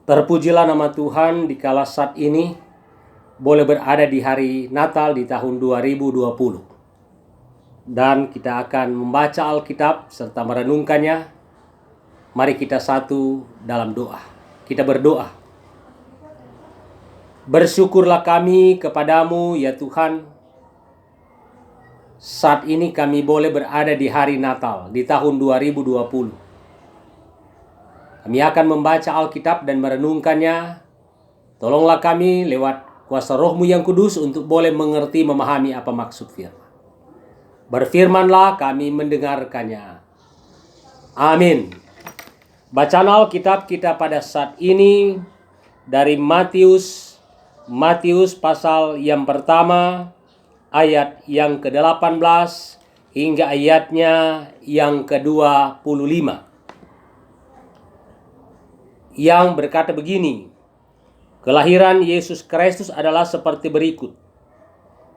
Terpujilah nama Tuhan di kala saat ini boleh berada di hari Natal di tahun 2020. Dan kita akan membaca Alkitab serta merenungkannya. Mari kita satu dalam doa. Kita berdoa. Bersyukurlah kami kepadamu ya Tuhan. Saat ini kami boleh berada di hari Natal di tahun 2020. Kami akan membaca Alkitab dan merenungkannya. Tolonglah kami lewat kuasa Roh-Mu yang kudus untuk boleh mengerti, memahami apa maksud firman. Berfirmanlah, kami mendengarkannya. Amin. Bacaan Alkitab kita pada saat ini dari Matius pasal yang pertama, ayat yang ke-18 hingga ayatnya yang ke-25. Yang berkata begini, kelahiran Yesus Kristus adalah seperti berikut.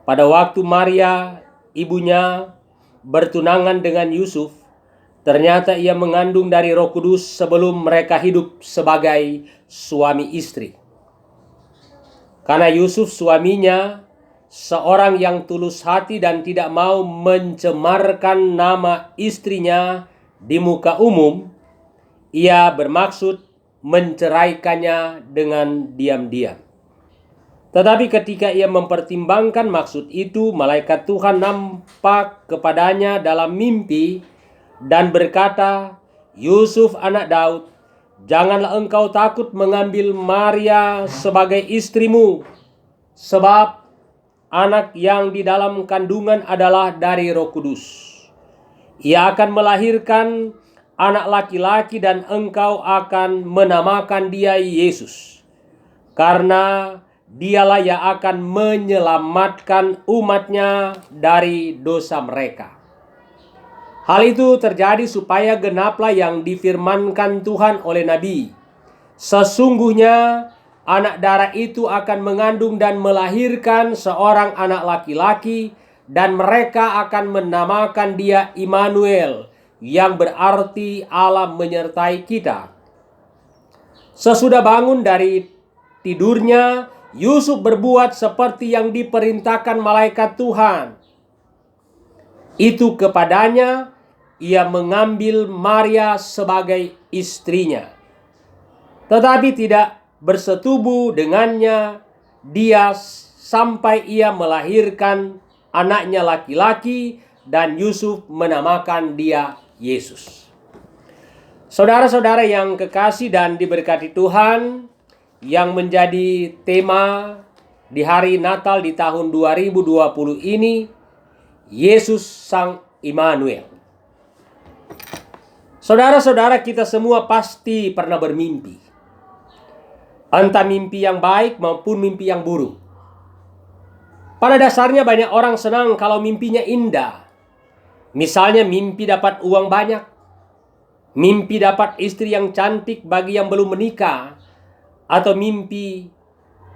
Pada waktu Maria, ibunya, bertunangan dengan Yusuf, ternyata ia mengandung dari Roh Kudus sebelum mereka hidup sebagai suami istri. Karena Yusuf suaminya, seorang yang tulus hati dan tidak mau mencemarkan nama istrinya di muka umum, ia bermaksud menceraikannya dengan diam-diam. Tetapi ketika ia mempertimbangkan maksud itu, malaikat Tuhan nampak kepadanya dalam mimpi dan berkata, Yusuf anak Daud, janganlah engkau takut mengambil Maria sebagai istrimu, sebab anak yang di dalam kandungan adalah dari Roh Kudus. Ia akan melahirkan anak laki-laki dan engkau akan menamakan dia Yesus. Karena dialah yang akan menyelamatkan umatnya dari dosa mereka. Hal itu terjadi supaya genaplah yang difirmankan Tuhan oleh Nabi. Sesungguhnya anak darah itu akan mengandung dan melahirkan seorang anak laki-laki, dan mereka akan menamakan dia Immanuel, yang berarti Allah menyertai kita. Sesudah bangun dari tidurnya, Yusuf berbuat seperti yang diperintahkan malaikat Tuhan. Itu kepadanya, ia mengambil Maria sebagai istrinya. Tetapi tidak bersetubuh dengannya dia sampai ia melahirkan anaknya laki-laki, dan Yusuf menamakan dia Yesus. Saudara-saudara yang kekasih dan diberkati Tuhan, yang menjadi tema di hari Natal di tahun 2020 ini, Yesus Sang Immanuel. Saudara-saudara, kita semua pasti pernah bermimpi. Entah mimpi yang baik maupun mimpi yang buruk. Pada dasarnya banyak orang senang kalau mimpinya indah. Misalnya mimpi dapat uang banyak, mimpi dapat istri yang cantik bagi yang belum menikah, atau mimpi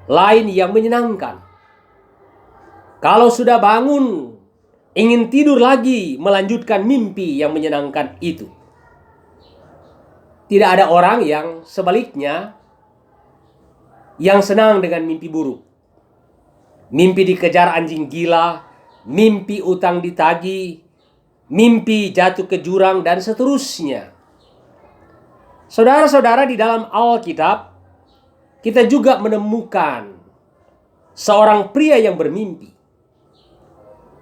lain yang menyenangkan. Kalau sudah bangun, ingin tidur lagi melanjutkan mimpi yang menyenangkan itu. Tidak ada orang yang sebaliknya yang senang dengan mimpi buruk. Mimpi dikejar anjing gila, mimpi utang ditagih, mimpi jatuh ke jurang, dan seterusnya. Saudara-saudara, di dalam Alkitab kita juga menemukan seorang pria yang bermimpi.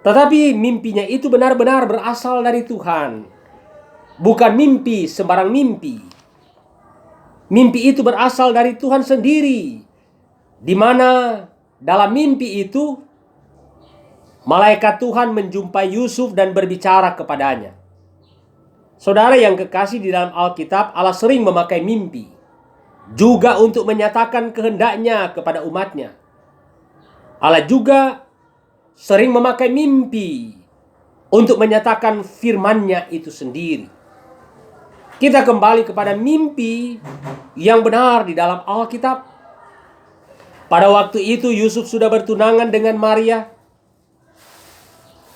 Tetapi mimpinya itu benar-benar berasal dari Tuhan. Bukan mimpi sembarang mimpi. Mimpi itu berasal dari Tuhan sendiri. Di mana dalam mimpi itu malaikat Tuhan menjumpai Yusuf dan berbicara kepadanya. Saudara yang kekasih, di dalam Alkitab Allah sering memakai mimpi juga untuk menyatakan kehendaknya kepada umatnya. Allah juga sering memakai mimpi untuk menyatakan firman-Nya itu sendiri. Kita kembali kepada mimpi yang benar di dalam Alkitab. Pada waktu itu Yusuf sudah bertunangan dengan Maria.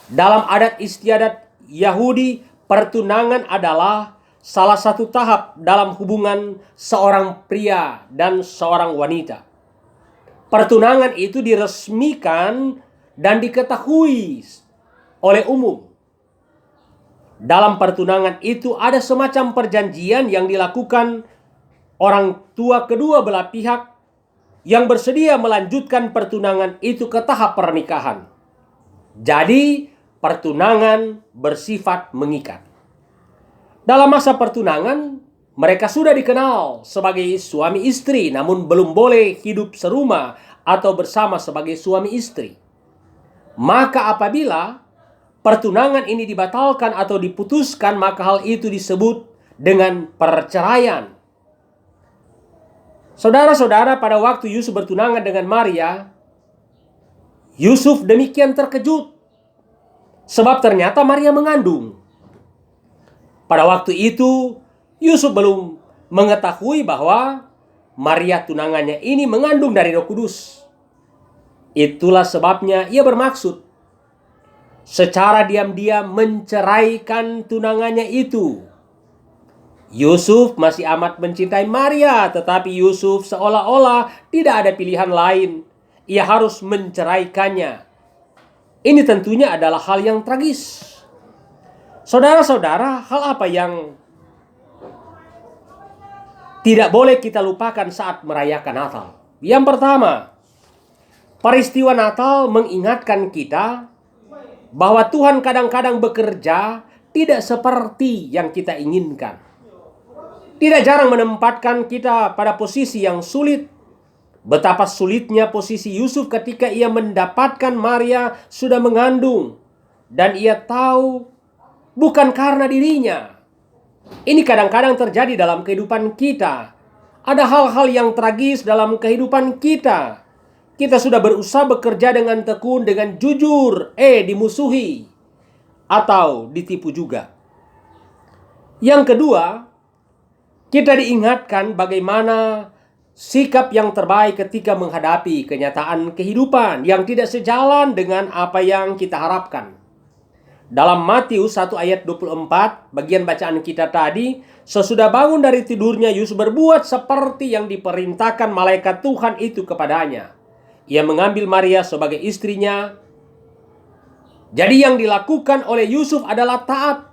Dalam adat istiadat Yahudi, pertunangan adalah salah satu tahap dalam hubungan seorang pria dan seorang wanita. Pertunangan itu diresmikan dan diketahui oleh umum. Dalam pertunangan itu ada semacam perjanjian yang dilakukan orang tua kedua belah pihak yang bersedia melanjutkan pertunangan itu ke tahap pernikahan. Jadi, pertunangan bersifat mengikat. Dalam masa pertunangan, mereka sudah dikenal sebagai suami istri, namun belum boleh hidup serumah atau bersama sebagai suami istri. Maka apabila pertunangan ini dibatalkan atau diputuskan, maka hal itu disebut dengan perceraian. Saudara-saudara, pada waktu Yusuf bertunangan dengan Maria, Yusuf demikian terkejut sebab ternyata Maria mengandung. Pada waktu itu, Yusuf belum mengetahui bahwa Maria tunangannya ini mengandung dari Roh Kudus. Itulah sebabnya ia bermaksud secara diam-diam menceraikan tunangannya itu. Yusuf masih amat mencintai Maria, tetapi Yusuf seolah-olah tidak ada pilihan lain. Ia harus menceraikannya. Ini tentunya adalah hal yang tragis. Saudara-saudara, hal apa yang tidak boleh kita lupakan saat merayakan Natal? Yang pertama, peristiwa Natal mengingatkan kita bahwa Tuhan kadang-kadang bekerja tidak seperti yang kita inginkan. Tidak jarang menempatkan kita pada posisi yang sulit. Betapa sulitnya posisi Yusuf ketika ia mendapatkan Maria sudah mengandung. Dan ia tahu bukan karena dirinya. Ini kadang-kadang terjadi dalam kehidupan kita. Ada hal-hal yang tragis dalam kehidupan kita. Kita sudah berusaha bekerja dengan tekun, dengan jujur, dimusuhi atau ditipu juga. Yang kedua, kita diingatkan bagaimana sikap yang terbaik ketika menghadapi kenyataan kehidupan yang tidak sejalan dengan apa yang kita harapkan. Dalam Matius 1 ayat 24, bagian bacaan kita tadi, sesudah bangun dari tidurnya, Yusuf berbuat seperti yang diperintahkan malaikat Tuhan itu kepadanya. Ia mengambil Maria sebagai istrinya. Jadi yang dilakukan oleh Yusuf adalah taat.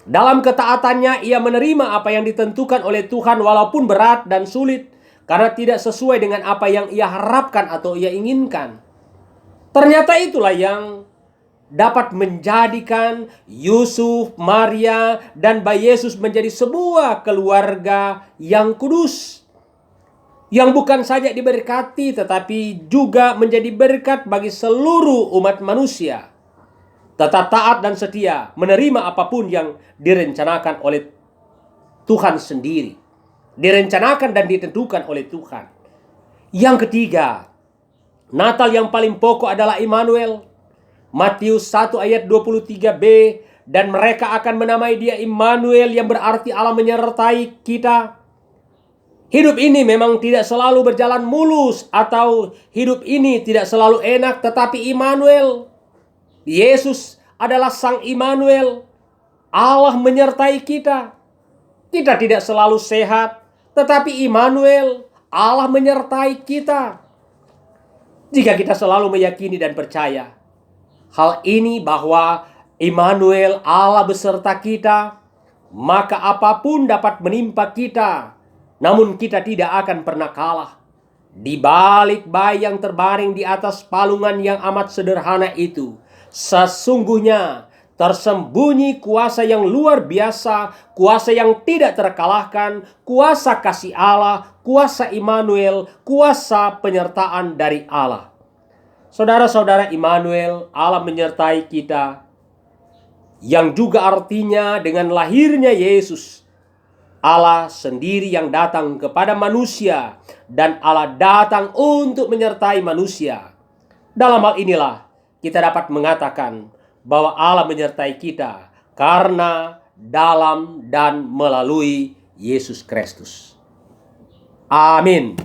Dalam ketaatannya ia menerima apa yang ditentukan oleh Tuhan walaupun berat dan sulit karena tidak sesuai dengan apa yang ia harapkan atau ia inginkan. Ternyata itulah yang dapat menjadikan Yusuf, Maria, dan bayi Yesus menjadi sebuah keluarga yang kudus. Yang bukan saja diberkati tetapi juga menjadi berkat bagi seluruh umat manusia. Tetap taat dan setia menerima apapun yang direncanakan oleh Tuhan sendiri. Direncanakan dan ditentukan oleh Tuhan. Yang ketiga, Natal yang paling pokok adalah Immanuel. Matius 1 ayat 23b, dan mereka akan menamai dia Immanuel yang berarti Allah menyertai kita. Hidup ini memang tidak selalu berjalan mulus atau hidup ini tidak selalu enak, tetapi Immanuel, Yesus adalah Sang Immanuel. Allah menyertai kita. Kita tidak selalu sehat, tetapi Immanuel, Allah menyertai kita. Jika kita selalu meyakini dan percaya hal ini bahwa Immanuel, Allah beserta kita, maka apapun dapat menimpa kita, namun kita tidak akan pernah kalah. Di balik bayi yang terbaring di atas palungan yang amat sederhana itu, sesungguhnya tersembunyi kuasa yang luar biasa, kuasa yang tidak terkalahkan, kuasa kasih Allah, kuasa Immanuel, kuasa penyertaan dari Allah. Saudara-saudara, Immanuel, Allah menyertai kita, yang juga artinya dengan lahirnya Yesus, Allah sendiri yang datang kepada manusia, dan Allah datang untuk menyertai manusia. Dalam hal inilah kita dapat mengatakan bahwa Allah menyertai kita karena dalam dan melalui Yesus Kristus. Amin.